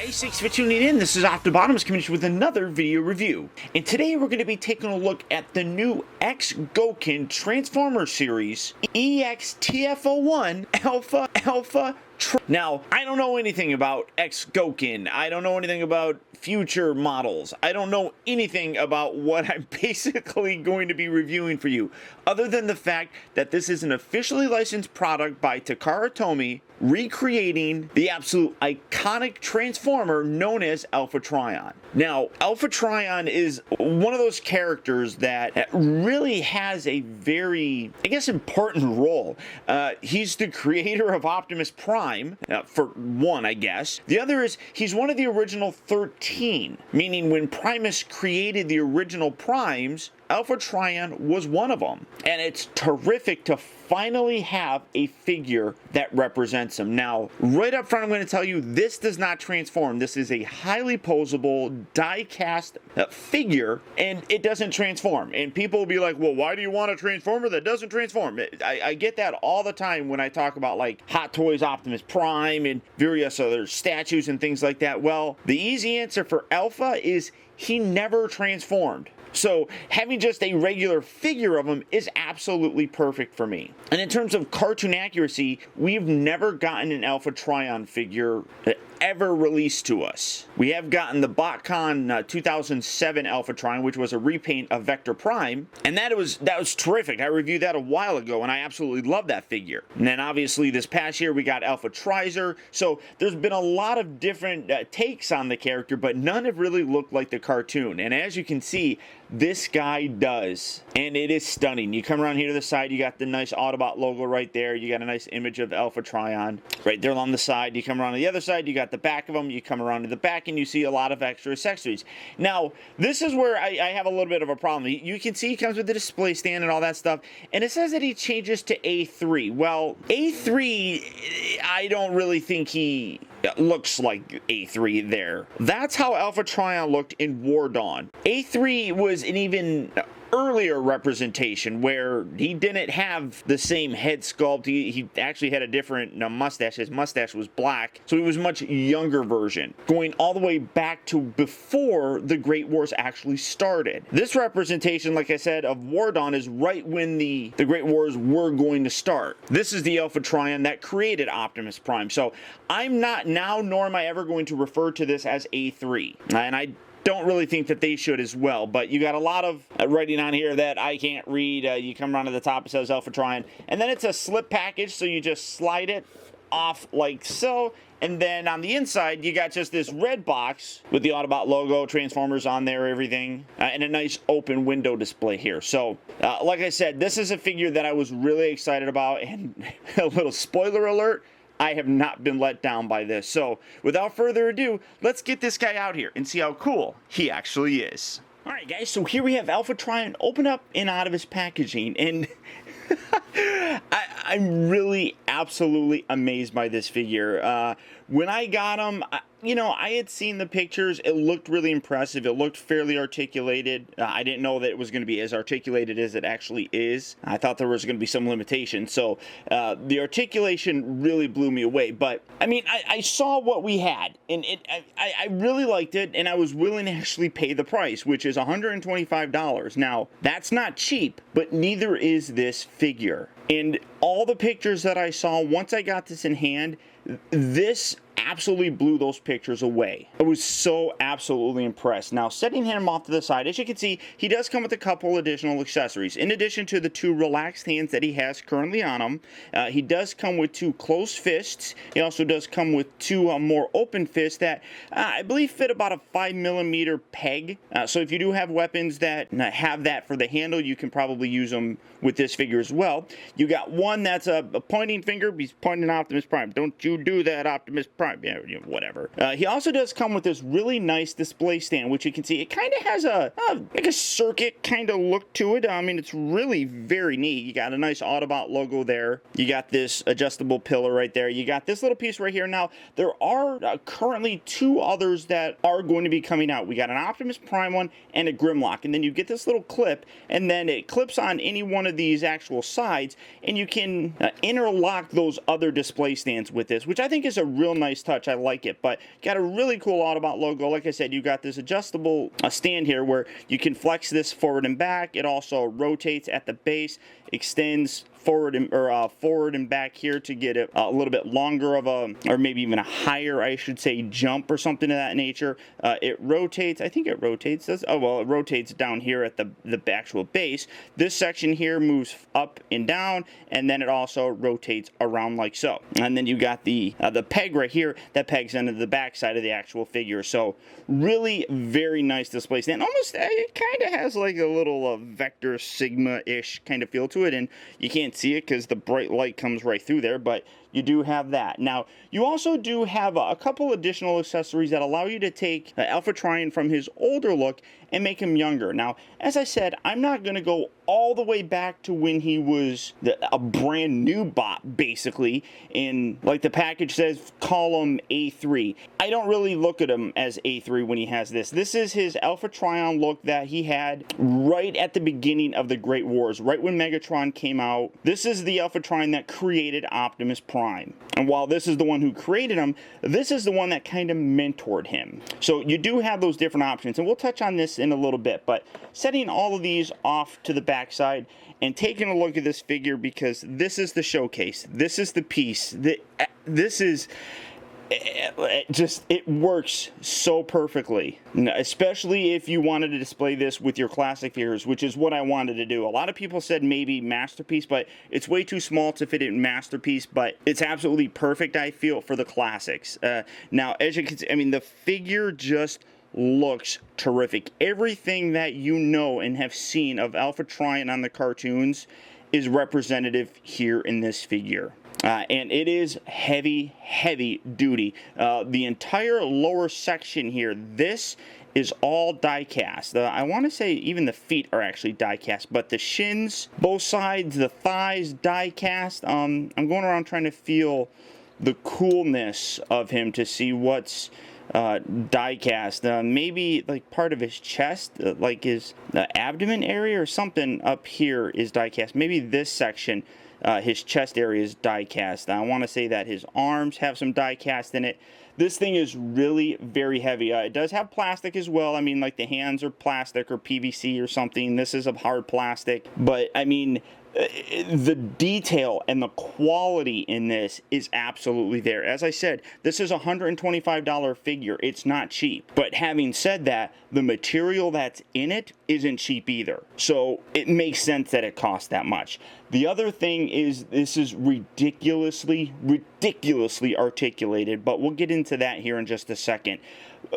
guys, thanks for tuning in. This is OPTIBOTIMUS coming with another video review. And today we're going to be taking a look at the new Gohkin Transformer series EXTF01 Alpha. Now, I don't know anything about Gohkin. I don't know anything about Fewture models. I don't know anything about what I'm basically going to be reviewing for you, other than the fact that this is an officially licensed product by Takara Tomy, recreating the absolute iconic Transformer known as Trion. Now, Trion is one of those characters that really has a very, I guess, important role. He's the creator of Optimus Prime, for one, I guess. The other is he's one of the original 13, meaning when Primus created the original Primes, Trion was one of them. And it's terrific to finally have a figure that represents him. Now, right up front, I'm going to tell you, this does not transform. This is a highly posable, die-cast figure, and it doesn't transform. And people will be like, well, why do you want a Transformer that doesn't transform? I get that all the time when I talk about, like, Hot Toys Optimus Prime and various other statues and things like that. Well, the easy answer for Alpha is he never transformed. So having just a regular figure of him is absolutely perfect for me. And in terms of cartoon accuracy, we've never gotten an Trion figure ever released to us. We have gotten the BotCon 2007 Trion, which was a repaint of Vector Prime, and that was terrific. I reviewed that a while ago, and I absolutely love that figure. And then obviously this past year we got Trizer. So there's been a lot of different takes on the character, but none have really looked like the cartoon. And as you can see, this guy does, and it is stunning. You come around here to the side, you got the nice Autobot logo right there. You got a nice image of Trion right there on the side. You come around to the other side, you got the back of them. You come around to the back, and you see a lot of extra accessories. Now, this is where I have a little bit of a problem. You can see he comes with the display stand and all that stuff, and it says that he changes to A3. Well, A3, I don't really think he looks like A3 there. That's how Trion looked in War Dawn. A3 was an even earlier representation where he didn't have the same head sculpt. He actually had a different mustache. His mustache was black, so he was a much younger version, going all the way back to before the Great Wars actually started. This representation, like I said, of War Dawn is right when the Great Wars were going to start. This is the Trion that created Optimus Prime. So I'm not now, nor am I ever going to refer to this as A3. And I don't really think that they should as well, but you got a lot of writing on here that I can't read. You come around to the top, it says Trion, and then it's a slip package, so you just slide it off like so, and then on the inside you got just this red box with the Autobot logo, Transformers on there, everything, and a nice open window display here. So like I said, this is a figure that I was really excited about, and a little spoiler alert, I have not been let down by this. So without further ado, let's get this guy out here and see how cool he actually is. Alright guys, so here we have Trion open up and out of his packaging, and I'm really absolutely amazed by this figure. When I got him, I had seen the pictures. It looked really impressive. It looked fairly articulated. I didn't know that it was going to be as articulated as it actually is. I thought there was going to be some limitations. So the articulation really blew me away. But I mean, I saw what we had, and I really liked it, and I was willing to actually pay the price, which is $125. Now, that's not cheap, but neither is this figure. And all the pictures that I saw, once I got this in hand, this absolutely blew those pictures away. I was so absolutely impressed. Now, setting him off to the side, as you can see, he does come with a couple additional accessories. In addition to the two relaxed hands that he has currently on him, he does come with two closed fists. He also does come with two more open fists that I believe fit about a 5mm peg. So if you do have weapons that have that for the handle, you can probably use them with this figure as well. You got one that's a pointing finger. He's pointing Optimus Prime. Don't you do that, Optimus Prime. Yeah, whatever. He also does come with this really nice display stand, which you can see, it kind of has like a circuit kind of look to it. I mean, it's really very neat. You got a nice Autobot logo there. You got this adjustable pillar right there. You got this little piece right here. Now, there are currently two others that are going to be coming out. We got an Optimus Prime one and a Grimlock, and then you get this little clip, and then it clips on any one of these actual sides, and you can interlock those other display stands with this, which I think is a real nice touch. I like it, but got a really cool Autobot logo. Like I said, you got this adjustable stand here where you can flex this forward and back. It also rotates at the base, extends forward and back here to get it a little bit longer of a, or maybe even a higher, I should say, jump or something of that nature. It rotates. I think it rotates. Oh well, it rotates down here at the actual base. This section here moves up and down, and then it also rotates around like so. And then you got the peg right here that pegs into the back side of the actual figure. So really very nice display stand. Almost, it kind of has like a little Vector Sigma-ish kind of feel to it, and you can't see it because the bright light comes right through there, but you do have that. Now, you also do have a couple additional accessories that allow you to take Alpha Trion from his older look and make him younger. Now, as I said, I'm not going to go all the way back to when he was a brand new bot, basically, in, like the package says, call him A3. I don't really look at him as A3 when he has this. This is his Alpha Trion look that he had right at the beginning of the Great Wars, right when Megatron came out. This is the Alpha Trion that created Optimus Prime. And while this is the one who created him, this is the one that kind of mentored him. So you do have those different options, and we'll touch on this in a little bit, but setting all of these off to the backside and taking a look at this figure, because this is the showcase, this is the piece, this is it works so perfectly, especially if you wanted to display this with your classic figures, which is what I wanted to do. A lot of people said maybe Masterpiece, but it's way too small to fit in Masterpiece, but it's absolutely perfect, I feel, for the classics. Now, as you can see, I mean, the figure just looks terrific. Everything that you know and have seen of Alpha Trion on the cartoons is representative here in this figure. And it is heavy duty. The entire lower section here, this is all die cast. I want to say even the feet are actually die cast, but the shins, both sides, the thighs, die cast. I'm going around trying to feel the coolness of him to see what's die cast. Maybe like part of his chest, like his abdomen area or something up here is die cast. Maybe this section, his chest area is die cast. I want to say that his arms have some die cast in it. This thing is really very heavy. It does have plastic as well. I mean, like the hands are plastic or PVC or something. This is a hard plastic, but I mean, the detail and the quality in this is absolutely there. As I said, this is a $125 figure. It's not cheap. But having said that, the material that's in it isn't cheap either. So it makes sense that it costs that much. The other thing is this is ridiculously articulated, but we'll get into that here in just a second.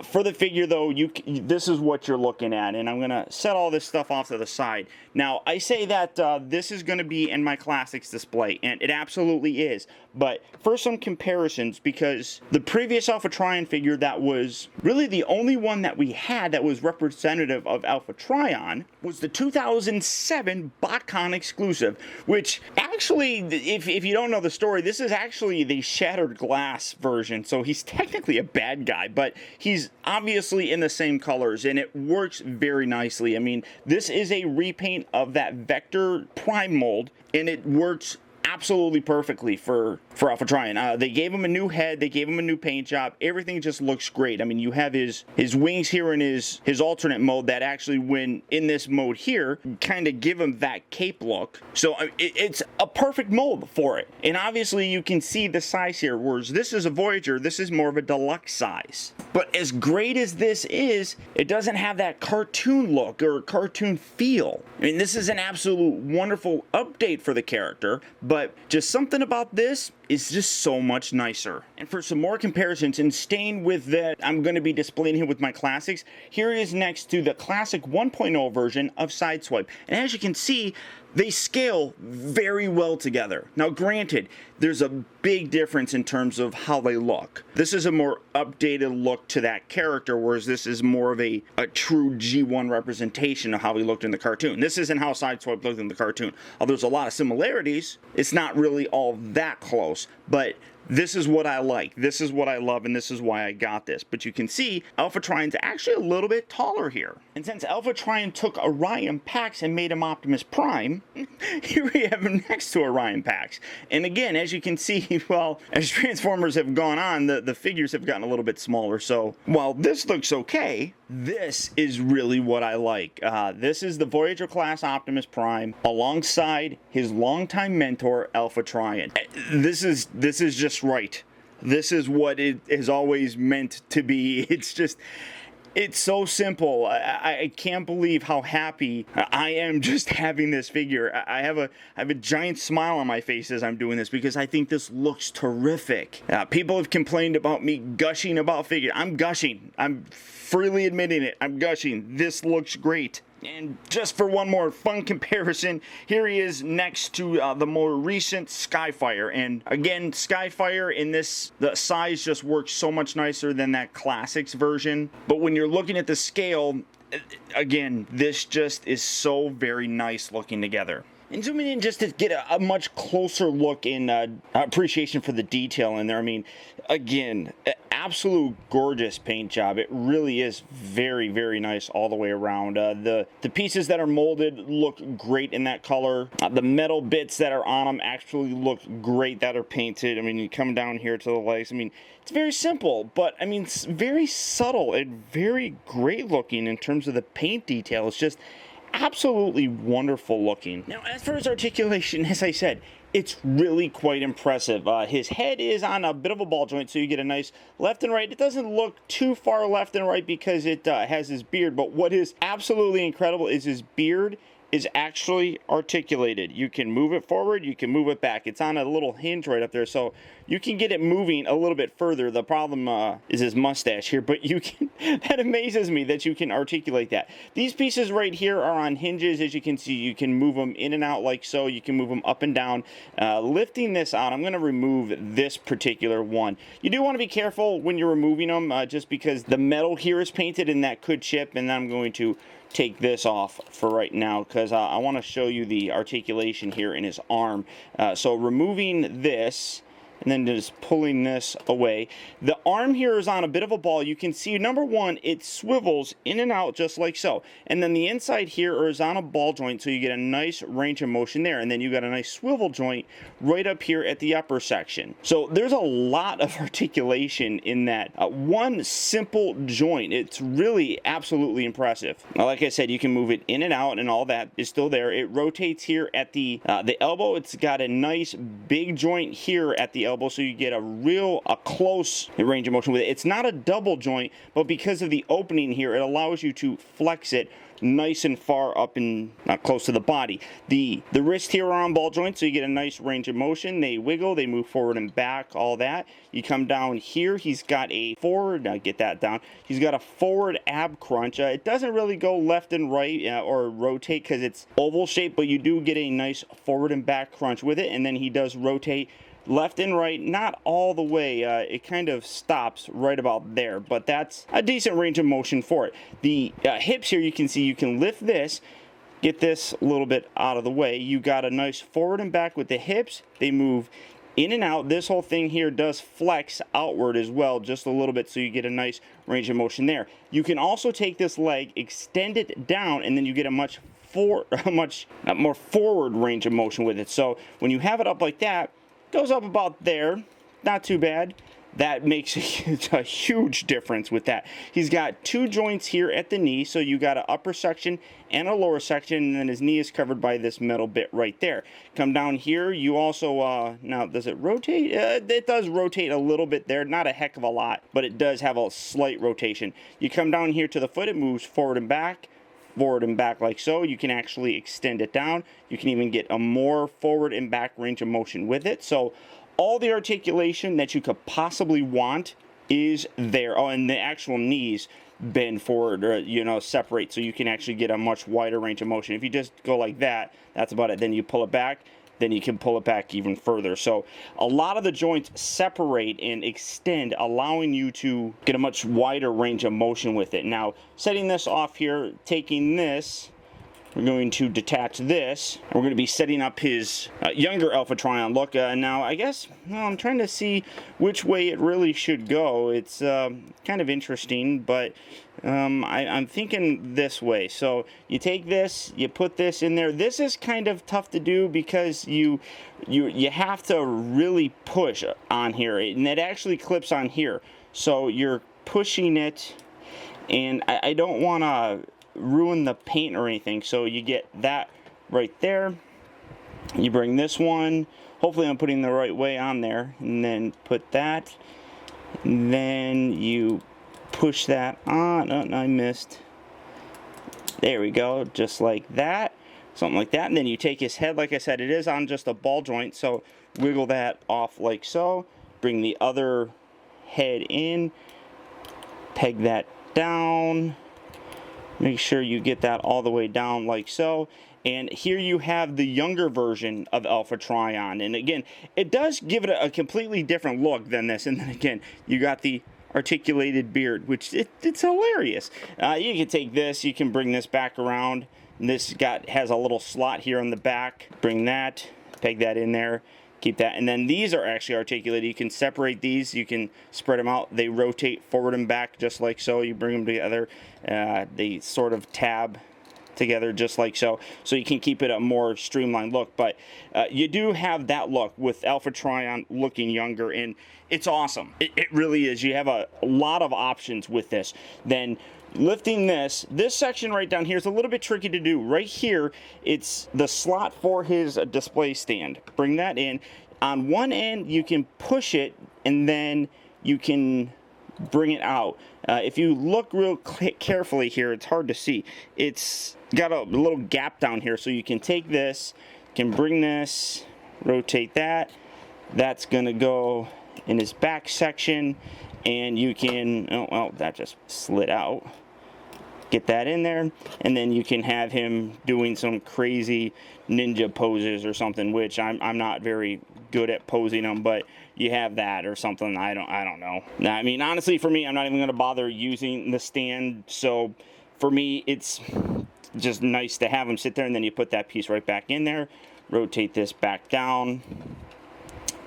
For the figure, though, this is what you're looking at, and I'm going to set all this stuff off to the side. Now, I say that this is going to be in my Classics display, and it absolutely is. But for some comparisons, because the previous Alpha Trion figure that was really the only one that we had that was representative of Alpha Trion was the 2007 BotCon exclusive, which actually, if you don't know the story, this is actually the Shattered Glass version, so he's technically a bad guy, but he's obviously in the same colors, and it works very nicely. I mean, this is a repaint of that Vector Prime mold, and it works absolutely perfectly for Alpha Trion. They gave him a new head, they gave him a new paint job, everything just looks great. I mean, you have his wings here in his alternate mode that actually, when in this mode here, kind of give him that cape look. So it's a perfect mold for it. And obviously you can see the size here, whereas this is a Voyager, this is more of a deluxe size. But as great as this is, it doesn't have that cartoon look or cartoon feel. I mean, this is an absolute wonderful update for the character, but just something about this is just so much nicer. And for some more comparisons, and staying with that, I'm going to be displaying him with my classics. Here it is next to the classic 1.0 version of Sideswipe. And as you can see, they scale very well together. Now granted, there's a big difference in terms of how they look. This is a more updated look to that character, whereas this is more of a true G1 representation of how he looked in the cartoon. This isn't how Sideswipe looked in the cartoon. Although there's a lot of similarities, it's not really all that close. But this is what I like, this is what I love, and this is why I got this. But you can see Alpha Trion's actually a little bit taller here. And since Alpha Trion took Orion Pax and made him Optimus Prime, here we have him next to Orion Pax. And again, as you can see, well, as Transformers have gone on, the figures have gotten a little bit smaller. So while this looks okay, this is really what I like. This is the Voyager class Optimus Prime alongside his longtime mentor Alpha Trion. This is just right. This is what it has always meant to be. It's so simple. I can't believe how happy I am just having this figure. I have a giant smile on my face as I'm doing this because I think this looks terrific. People have complained about me gushing about figure. I'm gushing. I'm freely admitting it. I'm gushing. This looks great. And just for one more fun comparison, here he is next to the more recent Skyfire. And again, Skyfire in this, the size just works so much nicer than that Classics version. But when you're looking at the scale, again, this just is so very nice looking together. And zooming in just to get a much closer look in appreciation for the detail in there. I mean, again, absolute gorgeous paint job. It really is very, very nice all the way around. The pieces that are molded look great in that color. The metal bits that are on them actually look great that are painted. I mean, you come down here to the legs. I mean, it's very simple, but I mean, it's very subtle and very great looking in terms of the paint detail. It's just absolutely wonderful looking. Now, as for his articulation, as I said, it's really quite impressive. His head is on a bit of a ball joint, so you get a nice left and right. It doesn't look too far left and right because it has his beard, but what is absolutely incredible is his beard is actually articulated. You can move it forward, you can move it back. It's on a little hinge right up there, so you can get it moving a little bit further. The problem is his mustache here, but you can, that amazes me that you can articulate that. These pieces right here are on hinges. As you can see, you can move them in and out like so. You can move them up and down. Lifting this out, I'm going to remove this particular one. You do want to be careful when you're removing them, just because the metal here is painted and that could chip, and then I'm going to take this off for right now because I want to show you the articulation here in his arm. So removing this and then just pulling this away. The arm here is on a bit of a ball. You can see, number one, it swivels in and out just like so. And then the inside here is on a ball joint, so you get a nice range of motion there. And then you got a nice swivel joint right up here at the upper section. So there's a lot of articulation in that one simple joint. It's really absolutely impressive. Now, like I said, you can move it in and out, and all that is still there. It rotates here at the elbow. It's got a nice big joint here at the elbow, so you get a close range of motion with it. It's not a double joint, but because of the opening here, it allows you to flex it nice and far up and close to the body. The wrists here are on ball joints, so you get a nice range of motion. They wiggle, they move forward and back, all that. You come down here, he's got a forward, now get that down, he's got a forward ab crunch. It doesn't really go left and right or rotate because it's oval shaped, but you do get a nice forward and back crunch with it. And then he does rotate left and right, not all the way. It kind of stops right about there, but that's a decent range of motion for it. The hips here, you can see you can lift this, get this a little bit out of the way. You got a nice forward and back with the hips. They move in and out. This whole thing here does flex outward as well, just a little bit, so you get a nice range of motion there. You can also take this leg, extend it down, and then you get a much more forward range of motion with it. So when you have it up like that, goes up about there, not too bad. That makes a huge difference with that. He's got two joints here at the knee, so you got an upper section and a lower section, and then his knee is covered by this metal bit right there. Come down here, you also, now does it rotate? It does rotate a little bit there, not a heck of a lot, but it does have a slight rotation. You come down here to the foot, it moves forward and back like so. You can actually extend it down. You can even get a more forward and back range of motion with it. So all the articulation that you could possibly want is there. Oh, and the actual knees bend forward or separate, so you can actually get a much wider range of motion. If you just go like that, that's about it. Then you pull it back, then you can pull it back even further. So a lot of the joints separate and extend, allowing you to get a much wider range of motion with it. Now, setting this off here, taking this, we're going to detach this. We're going to be setting up his younger Alpha Trion look. Now, I guess, well, I'm trying to see which way it really should go. It's kind of interesting, but I'm thinking this way. So you take this, you put this in there. This is kind of tough to do because you have to really push on here, and it actually clips on here. So you're pushing it, and I don't want to ruin the paint or anything, so you get that right there. You bring this one, hopefully I'm putting the right way on there, and then put that, and then you push that on. Oh, I missed. There we go, just like that, something like that. And then you take his head, like I said, it is on just a ball joint, so wiggle that off like so, bring the other head in, peg that down, make sure you get that all the way down like so. And here you have the younger version of Alpha Trion. And again, it does give it a completely different look than this. And then again, you got the articulated beard, which it's hilarious. You can take this, you can bring this back around. And this has a little slot here on the back. Bring that, peg that in there. Keep that, and then these are actually articulated. You can separate these, you can spread them out. They rotate forward and back just like so. You bring them together, they sort of tab together just like so. So you can keep it a more streamlined look, but you do have that look with Alpha Trion looking younger, and it's awesome. It really is. You have a lot of options with this. Then lifting this section right down here is a little bit tricky to do. Right here, it's the slot for his display stand. Bring that in. On one end, you can push it, and then you can bring it out. If you look real carefully here, it's hard to see. It's got a little gap down here, so you can take this, can bring this, rotate that. That's going to go in his back section, and you can, oh, well, that just slid out. Get that in there, and then you can have him doing some crazy ninja poses or something, which I'm not very good at posing them, but you have that or something. I don't know. Now, I mean, honestly, for me, I'm not even going to bother using the stand. So for me, it's just nice to have him sit there, and then you put that piece right back in there, rotate this back down.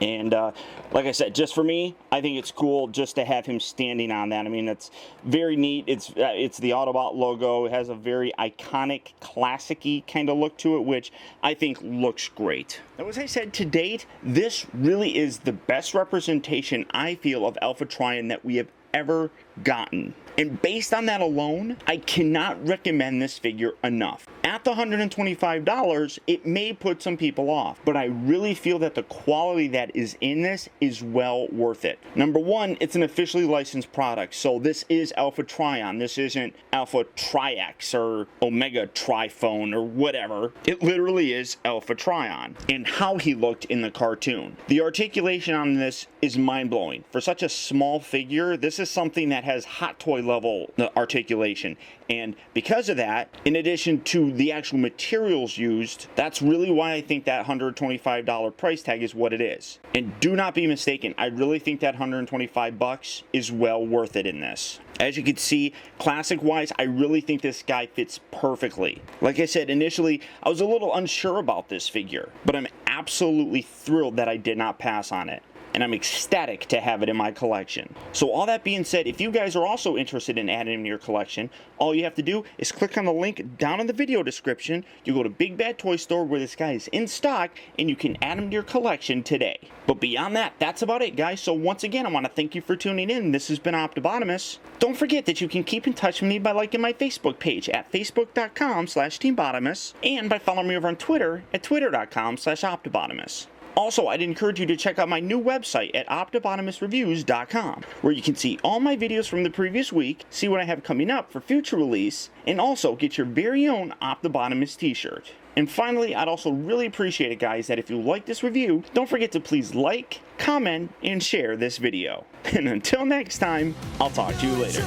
And like I said, just for me, I think it's cool just to have him standing on that. I mean, it's very neat. It's the Autobot logo. It has a very iconic, classic-y kind of look to it, which I think looks great. Now, as I said, to date, this really is the best representation, I feel, of Alpha Trion that we have ever gotten. And based on that alone, I cannot recommend this figure enough. At the $125, it may put some people off, but I really feel that the quality that is in this is well worth it. Number one, it's an officially licensed product, so this is Alpha Trion. This isn't Alpha Trix or Omega Triphone or whatever. It literally is Alpha Trion, and how he looked in the cartoon. The articulation on this is mind-blowing. For such a small figure, this is something that has Hot Toy level articulation, and because of that, in addition to the actual materials used, that's really why I think that $125 price tag is what it is. And do not be mistaken, I really think that $125 is well worth it in this. As you can see, classic wise, I really think this guy fits perfectly. Like I said, initially, I was a little unsure about this figure, but I'm absolutely thrilled that I did not pass on it. And I'm ecstatic to have it in my collection. So all that being said, if you guys are also interested in adding him to your collection, all you have to do is click on the link down in the video description. You go to Big Bad Toy Store where this guy is in stock, and you can add him to your collection today. But beyond that, that's about it, guys. So once again, I want to thank you for tuning in. This has been OPTIBOTIMUS. Don't forget that you can keep in touch with me by liking my Facebook page at facebook.com/TeamBotimus and by following me over on Twitter at twitter.com/OPTIBOTIMUS. Also, I'd encourage you to check out my new website at OPTIBOTIMUSreviews.com, where you can see all my videos from the previous week, see what I have coming up for future release, and also get your very own OPTIBOTIMUS t-shirt. And finally, I'd also really appreciate it, guys, that if you like this review, don't forget to please like, comment, and share this video. And until next time, I'll talk to you later.